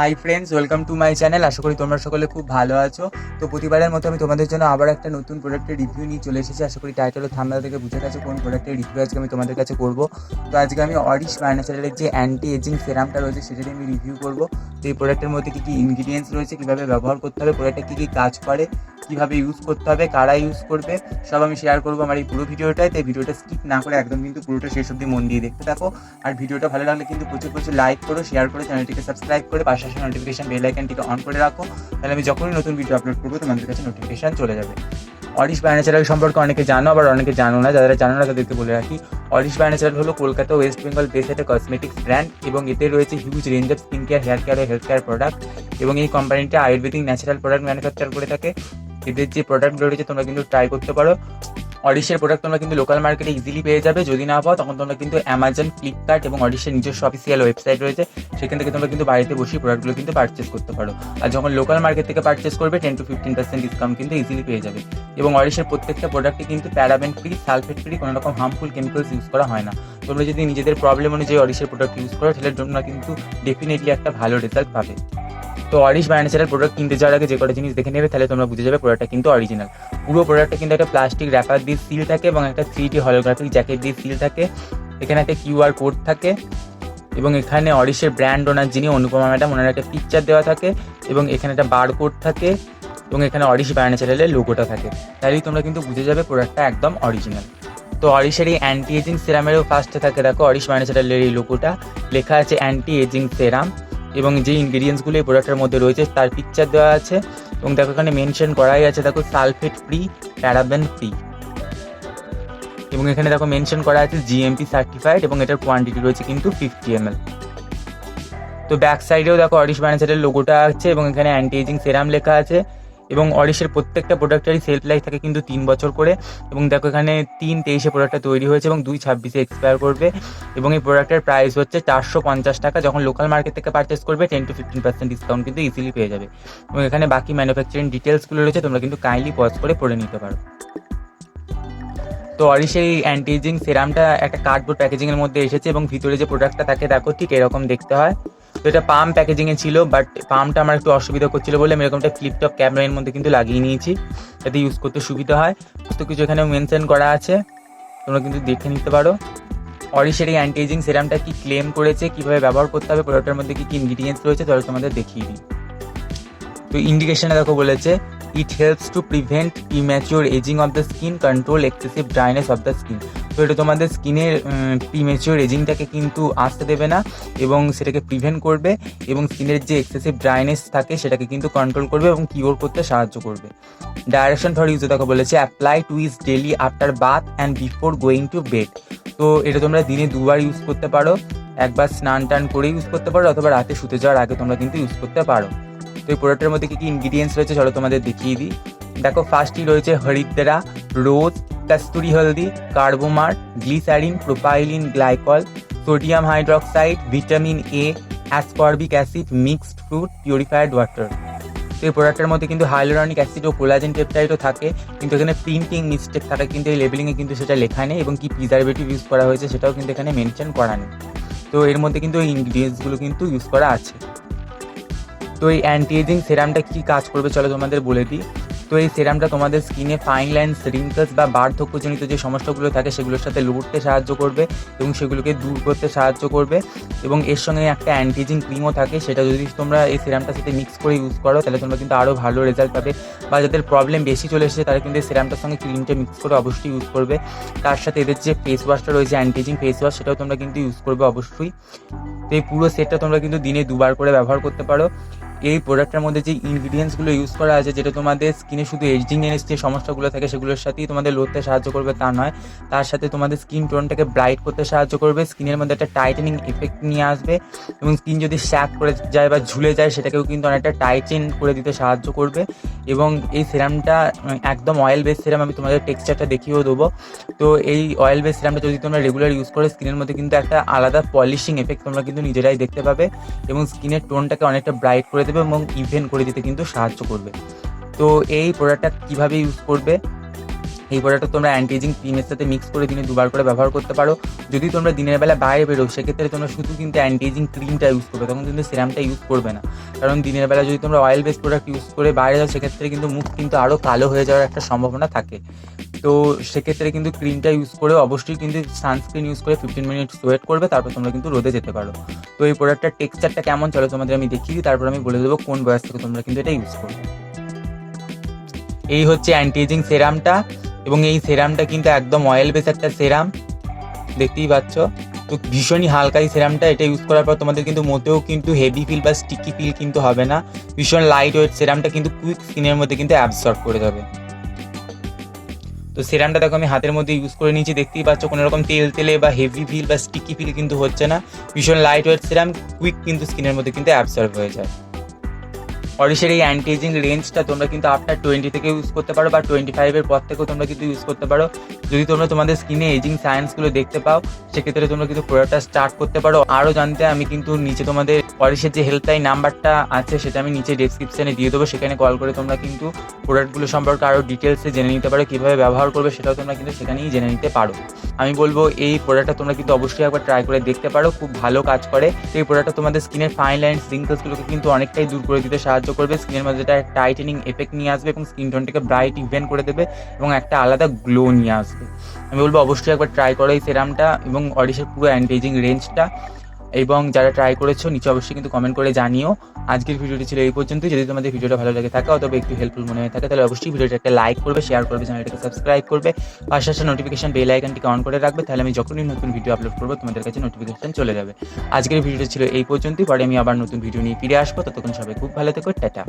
High friends, welcome to my channel. আশা করি তোমরা সকলে খুব ভালো আছো। তো প্রতিবারের মতো আমি তোমাদের জন্য আবার একটা নতুন প্রোডাক্টের রিভিউ নিয়ে চলে এসেছি। আশা করি টাইটেল ও থাম্বনেল থেকে বুঝে গেছো কোন প্রোডাক্টের রিভিউ আজকে আমি তোমাদের কাছে করব। তো আজকে আমি অরিশ বাই ন্যাচারালের যে অ্যান্টি এজিং সেরামটা রয়েছে সেটা নিয়ে আমি রিভিউ করব। তো এই প্রোডাক্টের মধ্যে কী কী ইনগ্রিডিয়েন্টস রয়েছে, কীভাবে ব্যবহার করতে হবে, প্রোডাক্টটা কী কী কাজ করে, কীভাবে ইউজ করতে হবে, কারা ইউজ করবে, সব আমি শেয়ার করবো আমার এই পুরো ভিডিওটায়। তো এই ভিডিওটা স্কিপ না করে একদম কিন্তু পুরোটা শেষ অবধি মন দিয়ে দেখতে থাকো। আর ভিডিওটা ভালো লাগলে কিন্তু প্রচুর লাইক করো, শেয়ার করে চ্যানেলটিকে সাবস্ক্রাইব করে পাশে আসা নোটিফিকেশন বেল আইকনটিকে অন করে রাখো। তাহলে আমি যখনই নতুন ভিডিও আপলোড করবো তোমাদের কাছে নোটিফিকেশন চলে যাবে। অরিশ বাই ন্যাচারাল সম্পর্কে অনেকে জানো, আবার অনেকে জানো না। যারা জানো না তাদেরকে বলে রাখি, অরিশ বাই ন্যাচারাল হলো কলকাতা ওয়েস্ট বেঙ্গল বেস একটা কসমেটিক্স ব্র্যান্ড এবং এতে রয়েছে huge range of skin care, hair care ও হেলথ কেয়ার প্রোডাক্ট। এবং এই কোম্পানিটা আয়ুর্বেদিক ন্যাচারাল প্রোডাক্ট ম্যানুফ্যাকচার করে থাকে। এদের যে প্রোডাক্টগুলো রয়েছে তোমরা কিন্তু ট্রাই করতে পারো। অরিশের প্রোডাক্ট তোমরা কিন্তু লোকাল মার্কেটে ইজিলি পেয়ে যাবে। যদি না পাও তখন তোমরা কিন্তু অ্যামাজন, ফ্লিপকার্ট এবং অরিশের নিজস্ব অফিসিয়াল ওয়েবসাইট রয়েছে, সেখান থেকে তোমরা কিন্তু বাড়িতে বসে প্রোডাক্টগুলো কিন্তু পারচেস করতে পারো। আর যখন লোকাল মার্কেট থেকে পারচেস করবে 10 to 15% ডিসকাউন্ট কিন্তু ইজিলি পেয়ে যাবে। এবং অরিশের প্রত্যেকটা প্রোডাক্টে কিন্তু প্যারাবেন ফ্রি, সালফেট ফ্রি, কোনো রকম হার্মফুল কেমিক্যালস ইউজ করা হয় না। তোমরা যদি নিজেদের প্রবলেম অনুযায়ী অরিশের প্রোডাক্ট ইউজ করো তাহলে তোমরা কিন্তু ডেফিনেটলি একটা ভালো রেজাল্ট পাবে। তো অরিশ বাই ন্যাচারাল প্রোডাক্ট কিনতে যাওয়ার আগে যে কটা জিনিস দেখে নেবে তাহলে তোমরা বুঝে যাবে প্রোডাক্টটা কিন্তু অরিজিনাল। পুরো প্রোডাক্টটা কিন্তু একটা প্লাস্টিক র্যাপার দিয়ে সিল থাকে এবং একটা 3D হলোগ্রাফিক জ্যাকেট দিয়ে সিল থাকে। এখানে একটা QR কোড থাকে এবং এখানে অরিশের ব্র্যান্ড ওনার যিনি অনুপমা ম্যাডাম, ওনার একটা পিকচার দেওয়া থাকে এবং এখানে একটা বার কোড থাকে এবং এখানে অরিশ বাই ন্যাচারালের লোগোটা থাকে। তাহলেই তোমরা কিন্তু বুঝে যাবে প্রোডাক্টটা একদম অরিজিনাল। তো অরিশের এই অ্যান্টি এজিং সেরামেরও ফার্স্টে থাকে, দেখো অরিশ বাই ন্যাচারালের এই লোগোটা লেখা আছে অ্যান্টি এজিং সেরাম এবং যে ইনগ্রিডিয়েন্টসগুলো এই প্রোডাক্টের মধ্যে রয়েছে তার পিকচার দেওয়া আছে এবং দেখো এখানে মেনশন করাই আছে, দেখো সালফেট ফ্রি, প্যারাবেন ফ্রি এবং এখানে দেখো মেনশন করা আছে GMP সার্টিফাইড এবং এটার কোয়ান্টিটি রয়েছে কিন্তু 50 ml। তো ব্যাক সাইডেও দেখো অরিশ বাই ন্যাচারালের লোগোটা আছে এবং এখানে অ্যান্টি এজিং সেরাম লেখা আছে এবং অরিশের প্রত্যেকটা প্রোডাক্টেরই সেলফ লাইফ থাকে কিন্তু 3 বছর করে। এবং দেখো এখানে 3/23 প্রোডাক্টটা তৈরি হয়েছে এবং 2/26 এক্সপায়ার করবে এবং এই প্রোডাক্টের প্রাইস হচ্ছে 450 টাকা। যখন লোকাল মার্কেট থেকে পারচেস করবে 10 to 15% ডিসকাউন্ট কিন্তু ইজিলি পেয়ে যাবে। এবং এখানে বাকি ম্যানুফ্যাকচারিং ডিটেলসগুলো রয়েছে, তোমরা কিন্তু কাইন্ডলি পজ করে পড়ে নিতে পারো। তো অরিশের এই অ্যান্টি এজিং সেরামটা একটা কার্ডবোর্ড প্যাকেজিংয়ের মধ্যে এসেছে এবং ভিতরে যে প্রোডাক্টটা থাকে দেখো ঠিক এরকম দেখতে হয়। তো এটা পাম প্যাকেজিংয়ে ছিল, বাট পামটা আমার একটু অসুবিধা করছিল বলে আমি এরকমটা ফ্লিপটপ ক্যামেরার মধ্যে কিন্তু লাগিয়ে নিয়েছি যাতে ইউজ করতে সুবিধা হয়। তো কিছু এখানে মেনশন করা আছে, তোমরা কিন্তু দেখে নিতে পারো। অরিশের এই অ্যান্টি এজিং সেরামটা কি ক্লেম করেছে, কীভাবে ব্যবহার করতে হবে, প্রোডাক্টের মধ্যে কী কী ইনগ্রিডিয়েন্টস রয়েছে তাহলে তোমাদের দেখিয়ে দিই। তো ইন্ডিকেশনে দেখো বলেছে it helps to prevent premature ageing of the skin, control excessive dryness of the skin. তো এটা তোমাদের স্কিনের প্রিম্যাচিওর এজিংটাকে কিন্তু আসতে দেবে না এবং সেটাকে প্রিভেন্ট করবে এবং স্কিনের যে এক্সেসিভ ড্রাইনেস থাকে সেটাকে কিন্তু কন্ট্রোল করবে এবং কিওর করতে সাহায্য করবে। ডাইরেকশন ফর ইউজ দেখো বলেছে apply to is daily after bath and before going to bed. তো এটা তোমরা দিনে 2 বার ইউজ করতে পারো, একবার স্নান টান করে ইউজ করতে পারো অথবা রাতে শুতে যাওয়ার আগে তোমরা কিন্তু ইউজ করতে পারো। তো এই প্রোডাক্টের মধ্যে কী কী ইনগ্রিডিয়েন্টস রয়েছে চলো তোমাদের দেখিয়ে দিই। দেখো ফার্স্টই রয়েছে হরিদ্রা, রোজ, কস্তুরি হলদি, carbomer, glycerin, propylene glycol, sodium hydroxide, vitamin A, ascorbic acid, mixed fruit, purified water. তো এই প্রোডাক্টের মধ্যে কিন্তু হাইলোরনিক অ্যাসিড ও কোলাজেন পেপটাইডও থাকে, কিন্তু এখানে প্রিন্টিং মিস্টেক থাকে কিন্তু এই লেবেলিংয়ে কিন্তু সেটা লেখা নেই এবং কি প্রিজারভেটিভ ইউজ করা হয়েছে সেটাও কিন্তু এখানে মেনশন করা নেই। তো এর মধ্যে কিন্তু এই ইনগ্রিডিয়েন্টসগুলো কিন্তু ইউজ করা আছে। তো এই অ্যান্টি এজিং সেরামটা কী কাজ করবে চলো তোমাদের বলে দিই। তো এই সেরামটা তোমাদের স্কিনে ফাইন লাইন্স, রিঙ্কলস বা বার্ধক্যজনিত যে সমস্যাগুলো থাকে সেগুলোর সাথে লড়তে সাহায্য করবে এবং সেগুলোকে দূর করতে সাহায্য করবে। এবং এর সঙ্গে একটা অ্যান্টি এজিং ক্রিমও থাকে, সেটা যদি তোমরা এই সেরামটার সাথে মিক্স করে ইউজ করো তাহলে তোমরা কিন্তু আরও ভালো রেজাল্ট পাবে। বা যাদের প্রবলেম বেশি চলে এসেছে তারা কিন্তু এই সেরামটার সঙ্গে ক্রিমটা মিক্স করে অবশ্যই ইউজ করবে। তার সাথে এদের যে ফেস ওয়াশটা রয়েছে অ্যান্টি এজিং ফেস ওয়াশ, সেটাও তোমরা কিন্তু ইউজ করবে অবশ্যই। তো এই পুরো সেটটা তোমরা কিন্তু দিনে 2 বার করে ব্যবহার করতে পারো। এই প্রোডাক্টের মধ্যে যে ইনগ্রিডিয়েন্টসগুলো ইউজ করা আছে যেটা তোমাদের স্কিনে শুধু এজিং এর যে সমস্যাগুলো থাকে সেগুলোর সাথেই তোমাদের লড়তে সাহায্য করবে তা নয়, তার সাথে তোমাদের স্কিন টোনটাকে ব্রাইট করতে সাহায্য করবে, স্কিনের মধ্যে একটা টাইটেনিং এফেক্ট নিয়ে আসবে এবং স্কিন যদি শ্যাক করে যায় বা ঝুলে যায় সেটাকেও কিন্তু অনেকটা টাইটেন করে দিতে সাহায্য করবে। এবং এই সিরামটা একদম অয়েল বেস সিরাম, আমি তোমাদের টেক্সচারটা দেখিয়েও দেবো। তো এই অয়েল বেস সিরামটা যদি তোমরা রেগুলার ইউজ করো স্কিনের মধ্যে কিন্তু একটা আলাদা পলিশিং এফেক্ট তোমরা কিন্তু নিজেরাই দেখতে পাবে এবং স্কিনের টোনটাকে অনেকটা ব্রাইট করে দেবে এবং ইভেন করে দিতে কিন্তু সাহায্য করবে। তো এই প্রোডাক্টটা কীভাবে ইউজ করবে এই প্রোডাক্টটা তোমরা অ্যান্টি এজিং ক্রিমের সাথে মিক্স করে দিনে 2বার করে ব্যবহার করতে পারো। যদি তোমরা দিনের বেলা বাইরে বেরো সেক্ষেত্রে তোমরা শুধু কিন্তু অ্যান্টি এজিং ক্রিমটা ইউজ করবে, তখন কিন্তু সিরামটা ইউজ করবে না। কারণ দিনের বেলা যদি তোমরা অয়েল বেস প্রোডাক্ট ইউজ করে বাইরে যাও সেক্ষেত্রে কিন্তু মুখ কিন্তু আরও কালো হয়ে যাওয়ার একটা সম্ভাবনা থাকে। তো সেক্ষেত্রে কিন্তু ক্রিমটা ইউজ করে অবশ্যই কিন্তু সানস্ক্রিন ইউজ করে 15 মিনিটস ওয়েট করবে, তারপর তোমরা কিন্তু রোদে যেতে পারো। তো এই প্রোডাক্টটার টেক্সচারটা কেমন চলো তোমাদের আমি দেখিয়ে দিই, তারপর আমি বলে দেবো কোন বয়স থেকে তোমরা কিন্তু এটা ইউজ করবে। এই হচ্ছে অ্যান্টি এজিং সেরামটা, এবং এই সেরামটা কিন্তু একদম অয়েল বেস একটা সেরাম, দেখতেই পাচ্ছ। তো ভীষণই হালকা এই সেরামটা, এটা ইউজ করার পর তোমাদের কিন্তু মোটেও কিন্তু হেভি ফিল বা স্টিকি ফিল কিন্তু হবে না। ভীষণ লাইট ওয়েট সেরামটা কিন্তু কুইক স্কিনের মধ্যে কিন্তু অ্যাবসর্ব করে যাবে। তো সেরামটা দেখো আমি হাতের মধ্যে ইউজ করে নিয়েছি, দেখতেই পাচ্ছ কোনো রকম তেল তেলে বা হেভি ফিল বা স্টিকি ফিল কিন্তু হচ্ছে না। ভীষণ লাইট ওয়েট সেরাম, কুইক কিন্তু স্কিনের মধ্যে কিন্তু অ্যাবসর্ব হয়ে যায়। অরিশের এই অ্যান্টি এজিং রেঞ্জটা তোমরা কিন্তু আফটার 20 থেকে ইউজ করতে পারো বা 25 পর থেকেও তোমরা কিন্তু ইউজ করতে পারো। যদি তোমরা তোমাদের স্কিনে এজিং সায়েন্সগুলো দেখতে পাও সেক্ষেত্রে তোমরা কিন্তু প্রোডাক্টটা স্টার্ট করতে পারো। আরও জানতে আমি কিন্তু নিচে তোমাদের অরিশের যে হেল্পলাইন নাম্বারটা আছে সেটা আমি নিচে ডেসক্রিপশানে দিয়ে দেবো, সেখানে কল করে তোমরা কিন্তু প্রোডাক্টগুলো সম্পর্কে আরও ডিটেলসে জেনে নিতে পারো, কীভাবে ব্যবহার করবে সেটাও তোমরা কিন্তু সেখানেই জেনে নিতে পারো। আমি বলবো এই প্রোডাক্টটা তোমরা কিন্তু অবশ্যই একবার ট্রাই করে দেখতে পারো, খুব ভালো কাজ করে। এই প্রোডাক্টটা তোমাদের স্কিনের ফাইন লাইন্স রিঙ্কলসগুলোকে কিন্তু অনেকটাই দূর করে দিতে সাহায্য করবে, স্কিনের মধ্যে একটা টাইটেনিং এফেক্ট নিয়ে আসবে এবং স্কিন টোনটাকে ব্রাইট ইভেন করে দেবে এবং একটা আলাদা গ্লো নিয়ে আসবে। আমি বলবো অবশ্যই একবার ট্রাই করো এই সেরামটা এবং অরিশের পুরো অ্যান্টি এজিং রেঞ্জটা। এবং যারা ট্রাই করেছো নিচে অবশ্যই কিন্তু কমেন্ট করে জানিও। আজকের ভিডিওটি ছিল এই পর্যন্তই। যদি তোমাদের ভিডিওটা ভালো লাগে থাকে অথবা একটু হেল্পফুল মনে হয়ে থাকে তাহলে অবশ্যই ভিডিওটা একটা লাইক করবে, শেয়ার করবে, চ্যানেলটাকে সাবস্ক্রাইব করবে, পাশে আসা নোটিফিকেশন বেল আইকনটিকে অন করে রাখবে, তাহলে আমি যখনই নতুন ভিডিও আপলোড করবো তোমাদের কাছে নোটিফিকেশন চলে যাবে। আজকের ভিডিওটা ছিল এই পর্যন্তই, পরে আমি আবার নতুন ভিডিও নিয়ে ফিরে আসবো। ততক্ষণ সবাই খুব ভালো থেকো, টাটা।